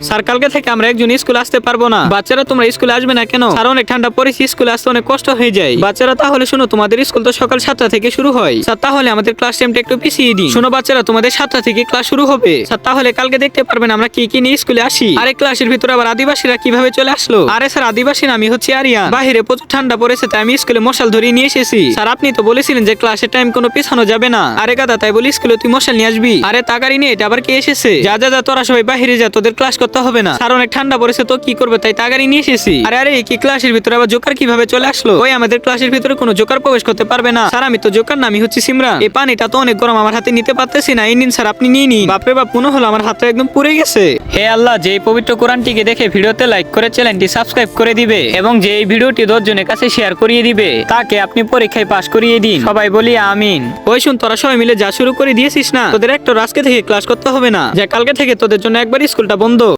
Sir কালকে থেকে আমরা একজন স্কুল আসতে পারবো না। বাচ্চারা তোমরা স্কুলে আসবে না কেন? স্যার অনেক ঠান্ডা পড়েছে, স্কুলে আসতে অনেক কষ্ট হয়ে যায়। বাচ্চারা তাহলে শোনো, তোমাদের স্কুল তো সকাল 7টা থেকে শুরু হয়। স্যার তাহলে আমাদের ক্লাস টাইমটা একটু পিছিয়ে দিন। শোনো বাচ্চারা, তোমাদের 7টা থেকে ক্লাস শুরু হবে। স্যার তাহলে কালকে দেখতে পারবেন আমরা কি কি নিয়ে স্কুলে আসি। আরে ক্লাসের ভিতরে আবার আদিবাসীরা কিভাবে চলে আসলো? আরে স্যার আদিবাসী না, আমি হচ্ছে আরিয়ান। বাহিরে প্রচুর ঠান্ডা পড়েছে তাই আমি স্কুলে মশাল ধরিয়ে নিয়ে এসেছি। স্যার আপনি তো বলেছিলেন যে ক্লাসের টাইম কোনো পিছানো যাবে না। আরে গাদা, তাই বলি স্কুলে তুই মশাল নিয়ে আসবি? আরে তাকারি নিয়ে এটা আবার কে এসেছে? যা যা যা, তোরা সবাই বাহিরে যা, তোদের ক্লাস করতে হবে না। স্যার অনেক ঠান্ডা পড়েছে তো কি করবে, তাই তাগারি নিয়ে এসেছি। আরে আরে কি ক্লাসের ভিতরে আবার জোকার কিভাবে চলে আসলো? ওই আমাদের ক্লাসের ভিতরে কোনো জোকার প্রবেশ করতে পারবে না। স্যার আমি তো জোকার না, আমি হচ্ছে সিমরান। এই পানিটা তো অনেক গরম, আমার হাতে নিতে পারতেছি না। এই নিন স্যার, আপনি নিয়ে নিন। বাপরে বাপ, মনে হলো আমার হাতটা একদম পুড়ে গেছে। হে আল্লাহ, যে এই পবিত্র কোরআনটিকে দেখে ভিডিওতে লাইক করে চ্যানেলটি সাবস্ক্রাইব করে দিবে এবং যে এই ভিডিওটি 10 জনের কাছে শেয়ার করিয়ে দিবে, তাকে আপনি পরীক্ষায় পাশ করিয়ে দিন। সবাই বলি আমিন। ওই শুন, তোরা সবাই মিলে যা শুরু করে দিয়েছিস না, তোদের একটা আজকে থেকে ক্লাস করতে হবে না। যে কালকে থেকে তোদের জন্য একবার স্কুলটা বন্ধ।